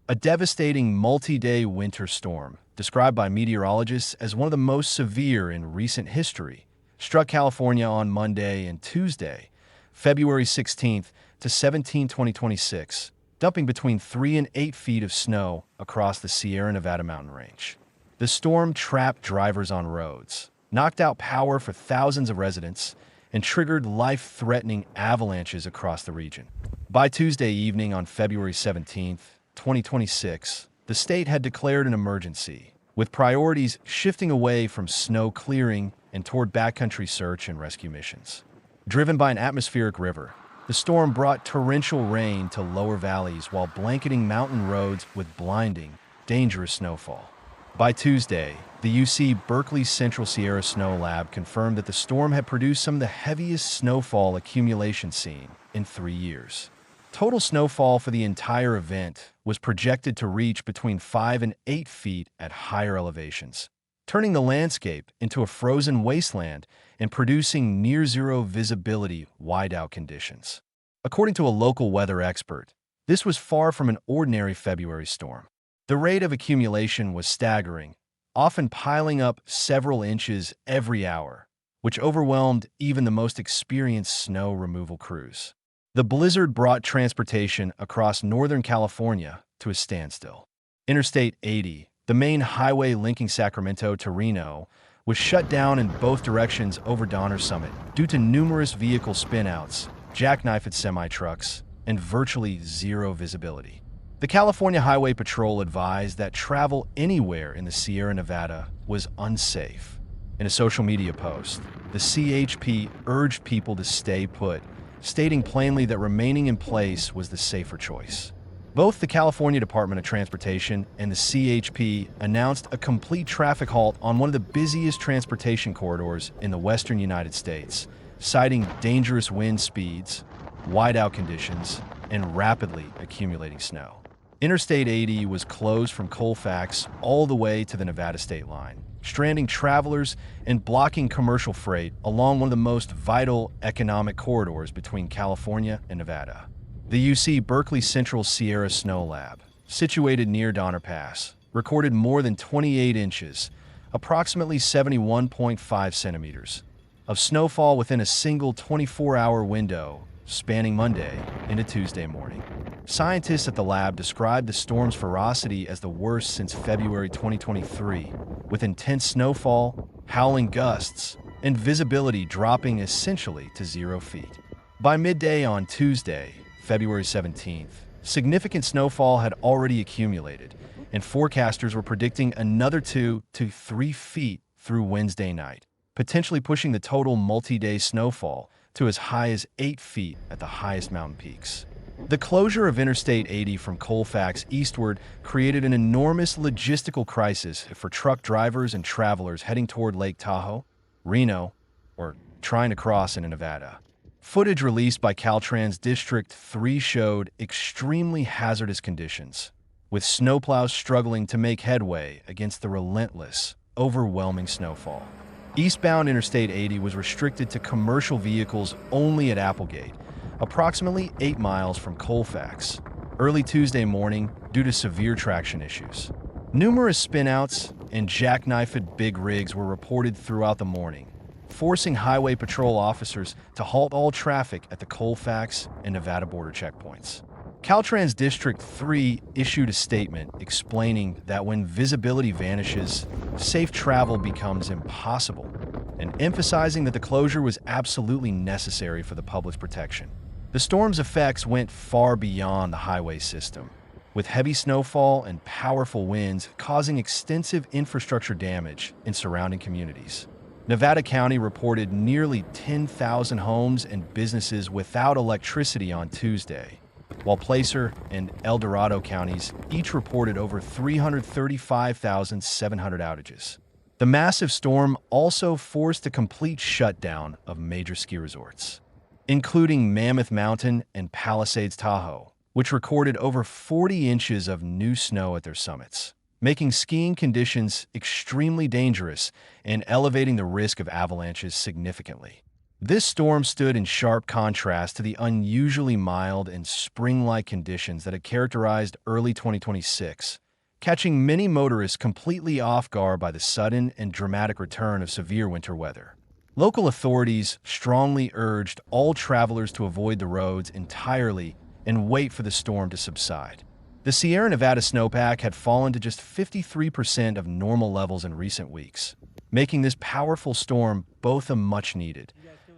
A devastating multi-day winter storm, described by meteorologists as one of the most severe in recent history, struck California on Monday and Tuesday, February 16th to 17, 2026, dumping between 3 and 8 feet of snow across the Sierra Nevada mountain range. The storm trapped drivers on roads, knocked out power for thousands of residents, and triggered life-threatening avalanches across the region. By Tuesday evening on February 17th, 2026, the state had declared an emergency, with priorities shifting away from snow clearing and toward backcountry search and rescue missions. Driven by an atmospheric river, the storm brought torrential rain to lower valleys while blanketing mountain roads with blinding, dangerous snowfall. By Tuesday, the UC Berkeley Central Sierra Snow Lab confirmed that the storm had produced some of the heaviest snowfall accumulation seen in 3 years. Total snowfall for the entire event was projected to reach between 5 and 8 feet at higher elevations, turning the landscape into a frozen wasteland and producing near-zero visibility whiteout conditions. According to a local weather expert, this was far from an ordinary February storm. The rate of accumulation was staggering, often piling up several inches every hour, which overwhelmed even the most experienced snow removal crews. The blizzard brought transportation across Northern California to a standstill. Interstate 80, the main highway linking Sacramento to Reno, was shut down in both directions over Donner Summit due to numerous vehicle spinouts, jackknifed semi-trucks, and virtually zero visibility. The California Highway Patrol advised that travel anywhere in the Sierra Nevada was unsafe. In a social media post, the CHP urged people to stay put, stating plainly that remaining in place was the safer choice. Both the California Department of Transportation and the CHP announced a complete traffic halt on one of the busiest transportation corridors in the western United States, citing dangerous wind speeds, whiteout conditions, and rapidly accumulating snow. Interstate 80 was closed from Colfax all the way to the Nevada state line, stranding travelers and blocking commercial freight along one of the most vital economic corridors between California and Nevada. The UC Berkeley Central Sierra Snow Lab, situated near Donner Pass, recorded more than 28 inches, approximately 71.5 centimeters, of snowfall within a single 24-hour window spanning Monday into Tuesday morning. Scientists at the lab described the storm's ferocity as the worst since February 2023, with intense snowfall, howling gusts, and visibility dropping essentially to 0 feet. By midday on Tuesday, February 17th, significant snowfall had already accumulated, and forecasters were predicting another 2 to 3 feet through Wednesday night, potentially pushing the total multi-day snowfall to as high as 8 feet at the highest mountain peaks. The closure of Interstate 80 from Colfax eastward created an enormous logistical crisis for truck drivers and travelers heading toward Lake Tahoe, Reno, or trying to cross into Nevada. Footage released by Caltrans District 3 showed extremely hazardous conditions, with snowplows struggling to make headway against the relentless, overwhelming snowfall. Eastbound Interstate 80 was restricted to commercial vehicles only at Applegate, approximately 8 miles from Colfax, early Tuesday morning due to severe traction issues. Numerous spinouts and jackknifed big rigs were reported throughout the morning, forcing highway patrol officers to halt all traffic at the Colfax and Nevada border checkpoints. Caltrans District 3 issued a statement explaining that when visibility vanishes, safe travel becomes impossible, and emphasizing that the closure was absolutely necessary for the public's protection. The storm's effects went far beyond the highway system, with heavy snowfall and powerful winds causing extensive infrastructure damage in surrounding communities. Nevada County reported nearly 10,000 homes and businesses without electricity on Tuesday, while Placer and El Dorado counties each reported over 335,700 outages. The massive storm also forced a complete shutdown of major ski resorts, including Mammoth Mountain and Palisades Tahoe, which recorded over 40 inches of new snow at their summits, making skiing conditions extremely dangerous and elevating the risk of avalanches significantly. This storm stood in sharp contrast to the unusually mild and spring-like conditions that had characterized early 2026, catching many motorists completely off guard by the sudden and dramatic return of severe winter weather. Local authorities strongly urged all travelers to avoid the roads entirely and wait for the storm to subside. The Sierra Nevada snowpack had fallen to just 53% of normal levels in recent weeks, making this powerful storm both a much-needed,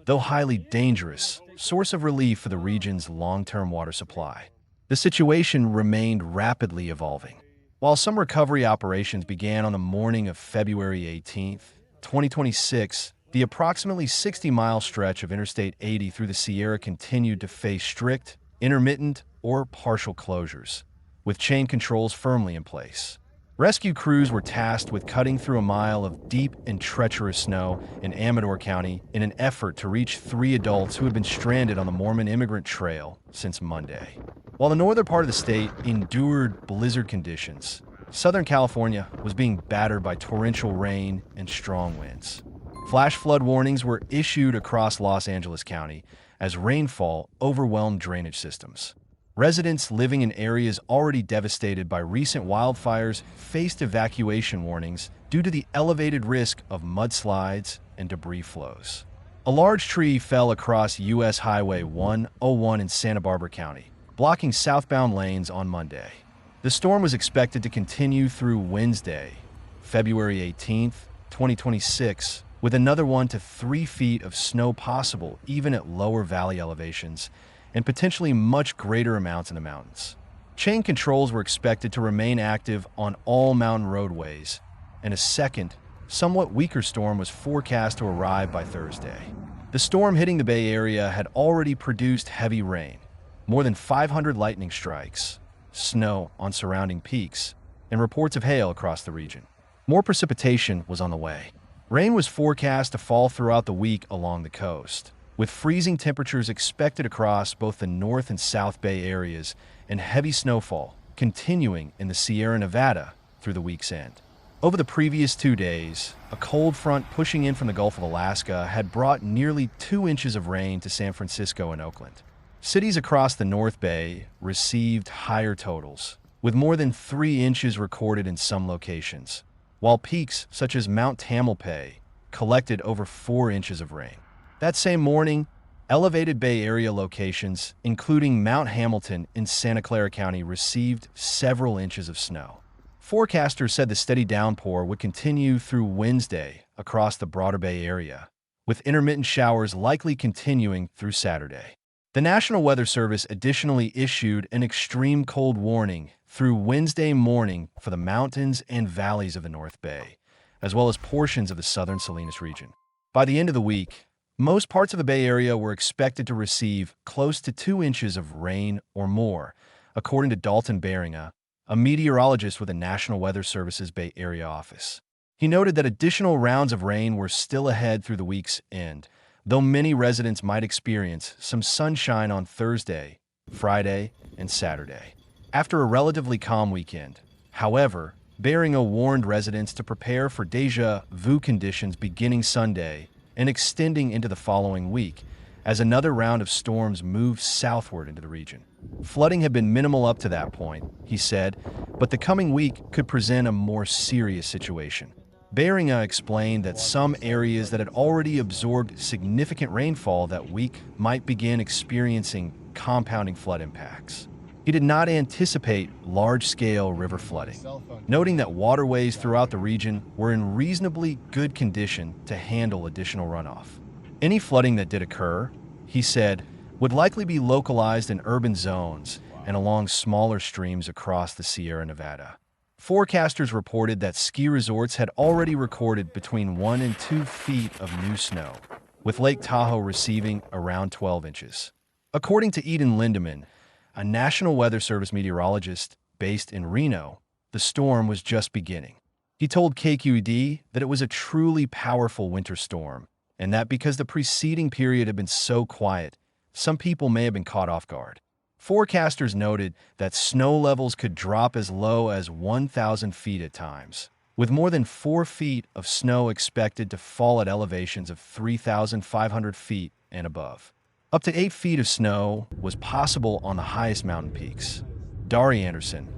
though highly dangerous, source of relief for the region's long-term water supply. The situation remained rapidly evolving. While some recovery operations began on the morning of February 18, 2026, the approximately 60-mile stretch of Interstate 80 through the Sierra continued to face strict, intermittent, or partial closures, with chain controls firmly in place. Rescue crews were tasked with cutting through a mile of deep and treacherous snow in Amador County in an effort to reach 3 adults who had been stranded on the Mormon Immigrant Trail since Monday. While the northern part of the state endured blizzard conditions, Southern California was being battered by torrential rain and strong winds. Flash flood warnings were issued across Los Angeles County as rainfall overwhelmed drainage systems. Residents living in areas already devastated by recent wildfires faced evacuation warnings due to the elevated risk of mudslides and debris flows. A large tree fell across U.S. Highway 101 in Santa Barbara County, blocking southbound lanes on Monday. The storm was expected to continue through Wednesday, February 18, 2026, with another 1 to 3 feet of snow possible even at lower valley elevations, and potentially much greater amounts in the mountains. Chain controls were expected to remain active on all mountain roadways, and a second, somewhat weaker storm was forecast to arrive by Thursday. The storm hitting the Bay Area had already produced heavy rain, more than 500 lightning strikes, snow on surrounding peaks, and reports of hail across the region. More precipitation was on the way. Rain was forecast to fall throughout the week along the coast, with freezing temperatures expected across both the North and South Bay areas and heavy snowfall continuing in the Sierra Nevada through the week's end. Over the previous 2 days, a cold front pushing in from the Gulf of Alaska had brought nearly 2 inches of rain to San Francisco and Oakland. Cities across the North Bay received higher totals, with more than 3 inches recorded in some locations, while peaks such as Mount Tamalpais collected over 4 inches of rain. That same morning, elevated Bay Area locations, including Mount Hamilton in Santa Clara County, received several inches of snow. Forecasters said the steady downpour would continue through Wednesday across the broader Bay Area, with intermittent showers likely continuing through Saturday. The National Weather Service additionally issued an extreme cold warning through Wednesday morning for the mountains and valleys of the North Bay, as well as portions of the southern Salinas region. By the end of the week, most parts of the Bay Area were expected to receive close to 2 inches of rain or more, according to Dalton Beringa, a meteorologist with the National Weather Service's Bay Area office. He noted that additional rounds of rain were still ahead through the week's end, though many residents might experience some sunshine on Thursday, Friday, and Saturday. After a relatively calm weekend, however, Beringa warned residents to prepare for déjà vu conditions beginning Sunday and extending into the following week, as another round of storms moved southward into the region. Flooding had been minimal up to that point, he said, but the coming week could present a more serious situation. Beringa explained that some areas that had already absorbed significant rainfall that week might begin experiencing compounding flood impacts. He did not anticipate large-scale river flooding, noting that waterways throughout the region were in reasonably good condition to handle additional runoff. Any flooding that did occur, he said, would likely be localized in urban zones and along smaller streams across the Sierra Nevada. Forecasters reported that ski resorts had already recorded between 1 and 2 feet of new snow, with Lake Tahoe receiving around 12 inches. According to Eden Lindeman, a National Weather Service meteorologist based in Reno, the storm was just beginning. He told KQED that it was a truly powerful winter storm, and that because the preceding period had been so quiet, some people may have been caught off guard. Forecasters noted that snow levels could drop as low as 1,000 feet at times, with more than 4 feet of snow expected to fall at elevations of 3,500 feet and above. Up to 8 feet of snow was possible on the highest mountain peaks. Dari Anderson,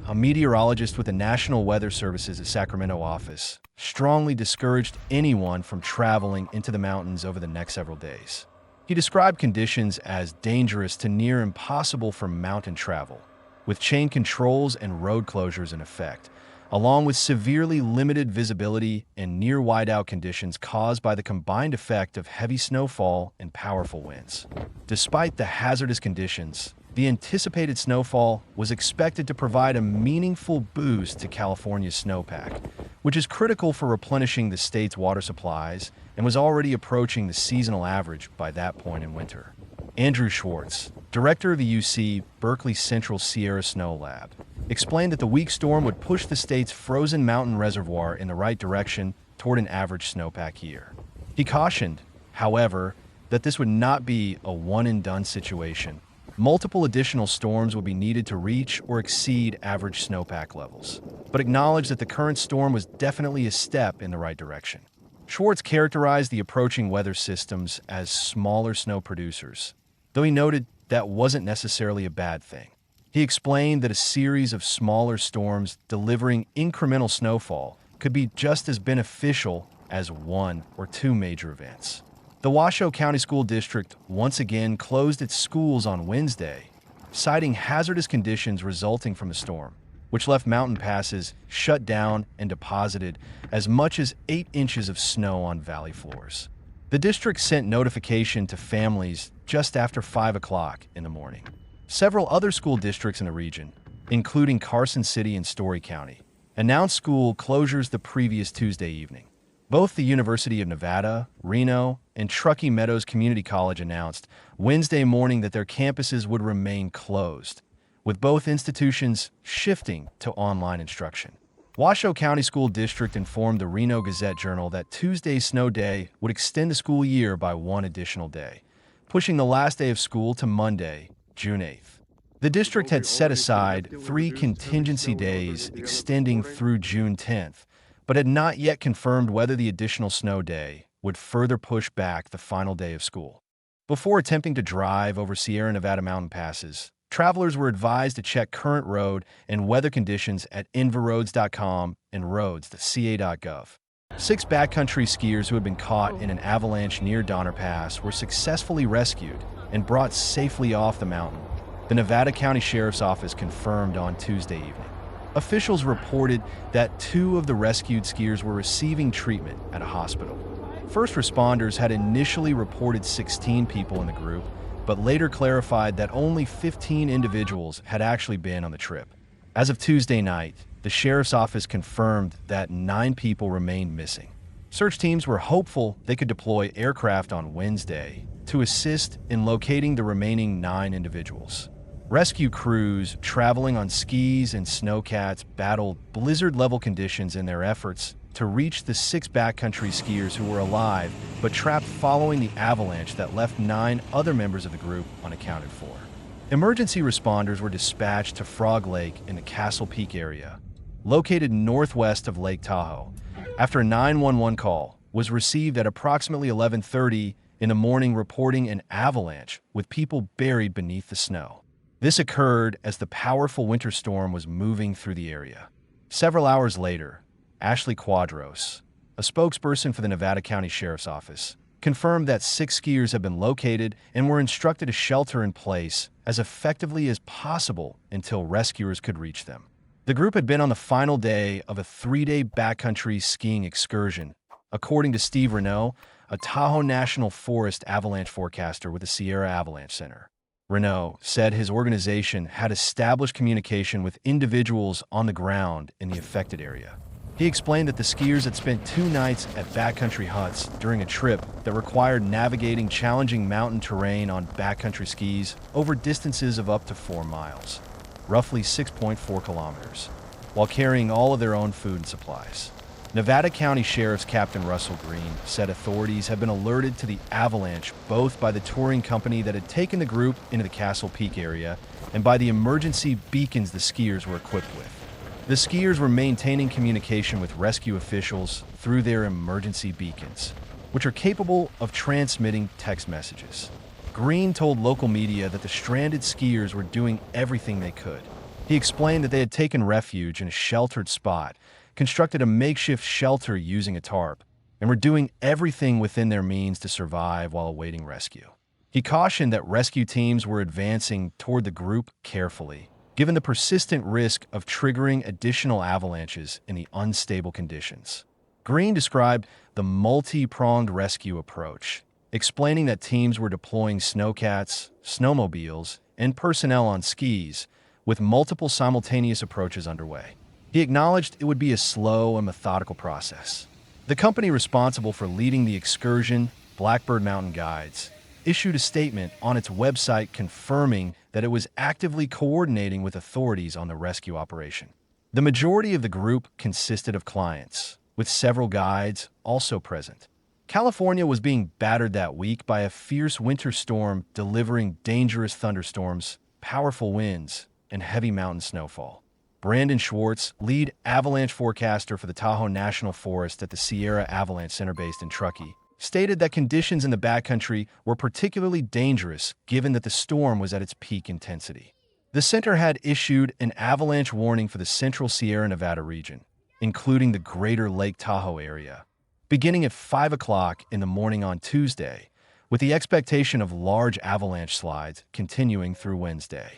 a meteorologist with the National Weather Service's Sacramento office, strongly discouraged anyone from traveling into the mountains over the next several days. He described conditions as dangerous to near impossible for mountain travel, with chain controls and road closures in effect, along with severely limited visibility and near whiteout conditions caused by the combined effect of heavy snowfall and powerful winds. Despite the hazardous conditions, the anticipated snowfall was expected to provide a meaningful boost to California's snowpack, which is critical for replenishing the state's water supplies and was already approaching the seasonal average by that point in winter. Andrew Schwartz, director of the UC Berkeley Central Sierra Snow Lab, explained that the weak storm would push the state's frozen mountain reservoir in the right direction toward an average snowpack year. He cautioned, however, that this would not be a one-and-done situation. Multiple additional storms would be needed to reach or exceed average snowpack levels, but acknowledged that the current storm was definitely a step in the right direction. Schwartz characterized the approaching weather systems as smaller snow producers, though he noted that wasn't necessarily a bad thing. He explained that a series of smaller storms delivering incremental snowfall could be just as beneficial as one or two major events. The Washoe County School District once again closed its schools on Wednesday, citing hazardous conditions resulting from the storm, which left mountain passes shut down and deposited as much as 8 inches of snow on valley floors. The district sent notification to families just after 5 o'clock in the morning. Several other school districts in the region, including Carson City and Story County, announced school closures the previous Tuesday evening. Both the University of Nevada, Reno, and Truckee Meadows Community College announced Wednesday morning that their campuses would remain closed, with both institutions shifting to online instruction. Washoe County School District informed the Reno Gazette-Journal that Tuesday's snow day would extend the school year by 1 additional day, pushing the last day of school to Monday, June 8th. The district had set aside 3 contingency days extending through June 10th, but had not yet confirmed whether the additional snow day would further push back the final day of school. Before attempting to drive over Sierra Nevada mountain passes, travelers were advised to check current road and weather conditions at invaroads.com and roads.ca.gov. 6 backcountry skiers who had been caught in an avalanche near Donner Pass were successfully rescued and brought safely off the mountain, the Nevada County Sheriff's Office confirmed on Tuesday evening. Officials reported that 2 of the rescued skiers were receiving treatment at a hospital. First responders had initially reported 16 people in the group, but later clarified that only 15 individuals had actually been on the trip. As of Tuesday night, the Sheriff's Office confirmed that 9 people remained missing. Search teams were hopeful they could deploy aircraft on Wednesday to assist in locating the remaining 9 individuals. Rescue crews traveling on skis and snowcats battled blizzard-level conditions in their efforts to reach the 6 backcountry skiers who were alive but trapped following the avalanche that left 9 other members of the group unaccounted for. Emergency responders were dispatched to Frog Lake in the Castle Peak area, located northwest of Lake Tahoe, after a 911 call was received at approximately 11:30 in the morning reporting an avalanche with people buried beneath the snow. This occurred as the powerful winter storm was moving through the area. Several hours later, Ashley Quadros, a spokesperson for the Nevada County Sheriff's Office, confirmed that 6 skiers had been located and were instructed to shelter in place as effectively as possible until rescuers could reach them. The group had been on the final day of a 3-day backcountry skiing excursion, according to Steve Renaud, a Tahoe National Forest avalanche forecaster with the Sierra Avalanche Center. Renaud said his organization had established communication with individuals on the ground in the affected area. He explained that the skiers had spent 2 nights at backcountry huts during a trip that required navigating challenging mountain terrain on backcountry skis over distances of up to 4 miles, roughly 6.4 kilometers, while carrying all of their own food and supplies. Nevada County Sheriff's Captain Russell Green said authorities had been alerted to the avalanche both by the touring company that had taken the group into the Castle Peak area and by the emergency beacons the skiers were equipped with. The skiers were maintaining communication with rescue officials through their emergency beacons, which are capable of transmitting text messages. Green told local media that the stranded skiers were doing everything they could. He explained that they had taken refuge in a sheltered spot, constructed a makeshift shelter using a tarp, and were doing everything within their means to survive while awaiting rescue. He cautioned that rescue teams were advancing toward the group carefully, given the persistent risk of triggering additional avalanches in the unstable conditions. Green described the multi-pronged rescue approach, explaining that teams were deploying snowcats, snowmobiles, and personnel on skis, with multiple simultaneous approaches underway. He acknowledged it would be a slow and methodical process. The company responsible for leading the excursion, Blackbird Mountain Guides, issued a statement on its website confirming that it was actively coordinating with authorities on the rescue operation. The majority of the group consisted of clients, with several guides also present. California was being battered that week by a fierce winter storm delivering dangerous thunderstorms, powerful winds, and heavy mountain snowfall. Brandon Schwartz, lead avalanche forecaster for the Tahoe National Forest at the Sierra Avalanche Center based in Truckee, stated that conditions in the backcountry were particularly dangerous given that the storm was at its peak intensity. The center had issued an avalanche warning for the central Sierra Nevada region, including the greater Lake Tahoe area, beginning at 5 o'clock in the morning on Tuesday, with the expectation of large avalanche slides continuing through Wednesday.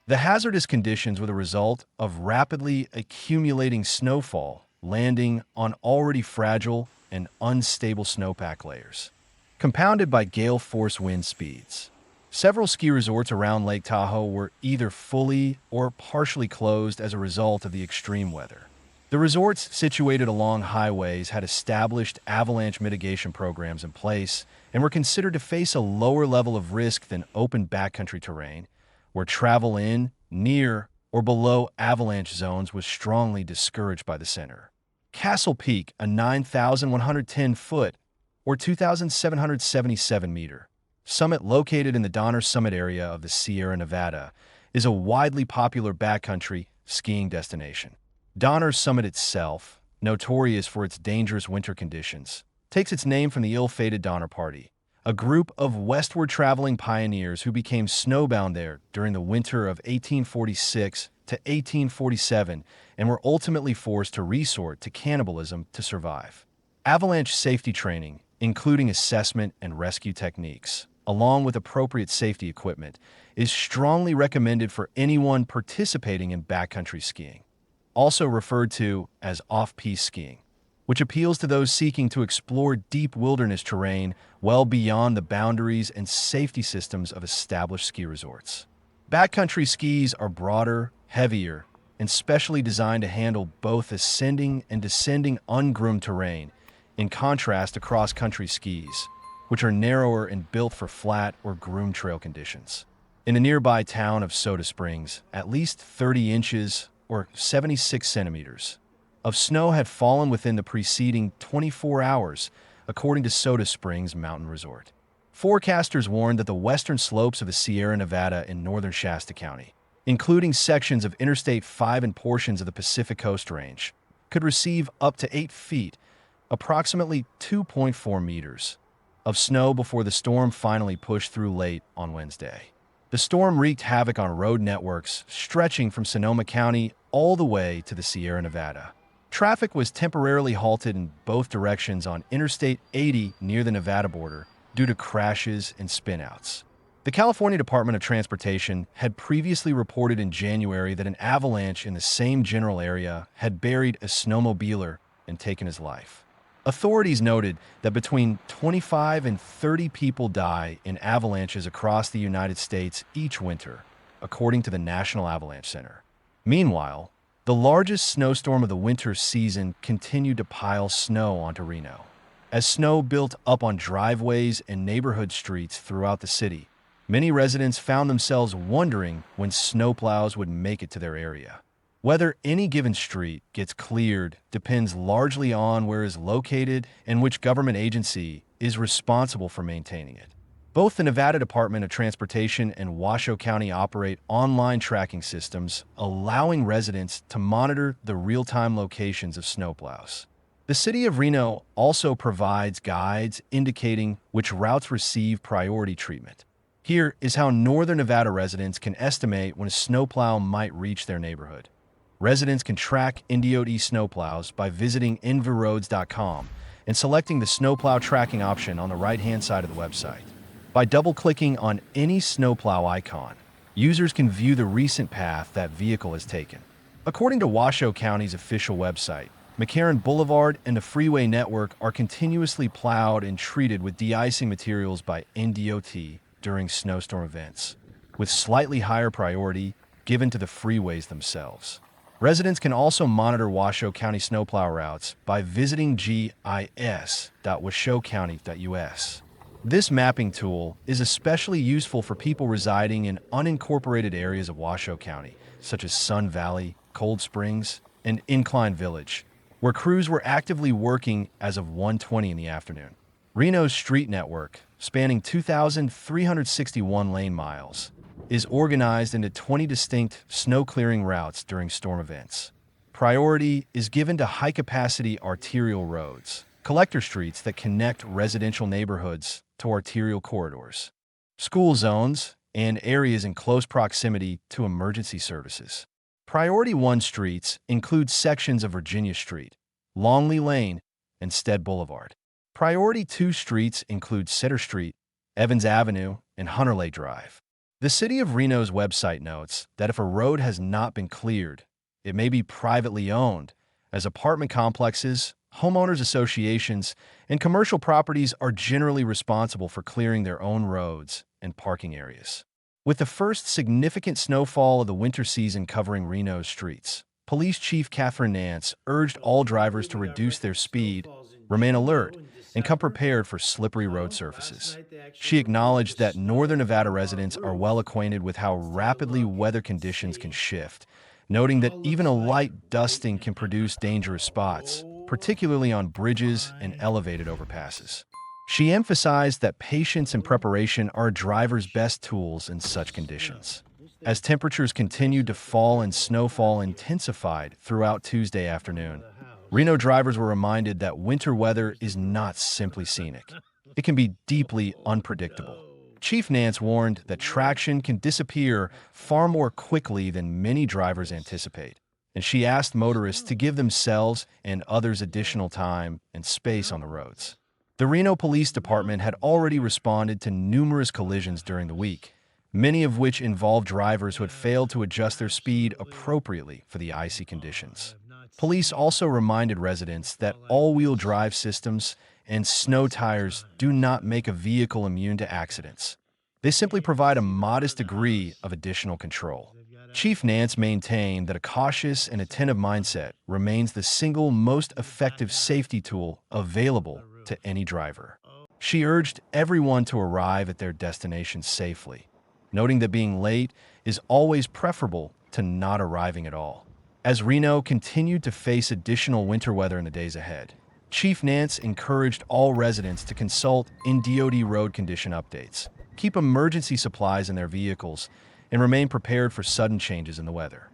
The hazardous conditions were the result of rapidly accumulating snowfall landing on already fragile and unstable snowpack layers, compounded by gale-force wind speeds. Several ski resorts around Lake Tahoe were either fully or partially closed as a result of the extreme weather. The resorts situated along highways had established avalanche mitigation programs in place and were considered to face a lower level of risk than open backcountry terrain, where travel in, near, or below avalanche zones was strongly discouraged by the center. Castle Peak, a 9,110-foot, or 2,777-meter, summit located in the Donner Summit area of the Sierra Nevada, is a widely popular backcountry skiing destination. Donner Summit itself, notorious for its dangerous winter conditions, takes its name from the ill-fated Donner Party, a group of westward-traveling pioneers who became snowbound there during the winter of 1846 to 1847 and were ultimately forced to resort to cannibalism to survive. Avalanche safety training, including assessment and rescue techniques, along with appropriate safety equipment, is strongly recommended for anyone participating in backcountry skiing, also referred to as off-piste skiing, which appeals to those seeking to explore deep wilderness terrain well beyond the boundaries and safety systems of established ski resorts. Backcountry skis are broader, heavier, and specially designed to handle both ascending and descending ungroomed terrain, in contrast to cross-country skis, which are narrower and built for flat or groomed trail conditions. In the nearby town of Soda Springs, at least 30 inches, or 76 centimeters, of snow had fallen within the preceding 24 hours, according to Soda Springs Mountain Resort. Forecasters warned that the western slopes of the Sierra Nevada in northern Shasta County, including sections of Interstate 5 and portions of the Pacific Coast Range, could receive up to 8 feet, approximately 2.4 meters, of snow before the storm finally pushed through late on Wednesday. The storm wreaked havoc on road networks stretching from Sonoma County all the way to the Sierra Nevada. Traffic was temporarily halted in both directions on Interstate 80 near the Nevada border due to crashes and spinouts. The California Department of Transportation had previously reported in January that an avalanche in the same general area had buried a snowmobiler and taken his life. Authorities noted that between 25 and 30 people die in avalanches across the United States each winter, according to the National Avalanche Center. Meanwhile, the largest snowstorm of the winter season continued to pile snow onto Reno. As snow built up on driveways and neighborhood streets throughout the city, many residents found themselves wondering when snowplows would make it to their area. Whether any given street gets cleared depends largely on where it is located and which government agency is responsible for maintaining it. Both the Nevada Department of Transportation and Washoe County operate online tracking systems, allowing residents to monitor the real-time locations of snowplows. The city of Reno also provides guides indicating which routes receive priority treatment. Here is how northern Nevada residents can estimate when a snowplow might reach their neighborhood. Residents can track Interstate snowplows by visiting enviroads.com and selecting the snowplow tracking option on the right-hand side of the website. By double-clicking on any snowplow icon, users can view the recent path that vehicle has taken. According to Washoe County's official website, McCarran Boulevard and the freeway network are continuously plowed and treated with de-icing materials by NDOT during snowstorm events, with slightly higher priority given to the freeways themselves. Residents can also monitor Washoe County snowplow routes by visiting gis.washoecounty.us. This mapping tool is especially useful for people residing in unincorporated areas of Washoe County, such as Sun Valley, Cold Springs, and Incline Village, where crews were actively working as of 1:20 in the afternoon. Reno's street network, spanning 2,361 lane miles, is organized into 20 distinct snow-clearing routes during storm events. Priority is given to high-capacity arterial roads, collector streets that connect residential neighborhoods to arterial corridors, school zones, and areas in close proximity to emergency services. Priority 1 streets include sections of Virginia Street, Longley Lane, and Stead Boulevard. Priority 2 streets include Center Street, Evans Avenue, and Hunterley Drive. The City of Reno's website notes that if a road has not been cleared, it may be privately owned, as apartment complexes, homeowners associations, and commercial properties are generally responsible for clearing their own roads and parking areas. With the first significant snowfall of the winter season covering Reno's streets, Police Chief Catherine Nance urged all drivers to reduce their speed, remain alert, and come prepared for slippery road surfaces. She acknowledged that northern Nevada residents are well acquainted with how rapidly weather conditions can shift, noting that even a light dusting can produce dangerous spots, particularly on bridges and elevated overpasses. She emphasized that patience and preparation are a driver's best tools in such conditions. As temperatures continued to fall and snowfall intensified throughout Tuesday afternoon, Reno drivers were reminded that winter weather is not simply scenic. It can be deeply unpredictable. Chief Nance warned that traction can disappear far more quickly than many drivers anticipate, and she asked motorists to give themselves and others additional time and space on the roads. The Reno Police Department had already responded to numerous collisions during the week, many of which involved drivers who had failed to adjust their speed appropriately for the icy conditions. Police also reminded residents that all-wheel drive systems and snow tires do not make a vehicle immune to accidents. They simply provide a modest degree of additional control. Chief Nance maintained that a cautious and attentive mindset remains the single most effective safety tool available to any driver. She urged everyone to arrive at their destination safely, noting that being late is always preferable to not arriving at all. As Reno continued to face additional winter weather in the days ahead, Chief Nance encouraged all residents to consult NDOT road condition updates, keep emergency supplies in their vehicles, and remain prepared for sudden changes in the weather.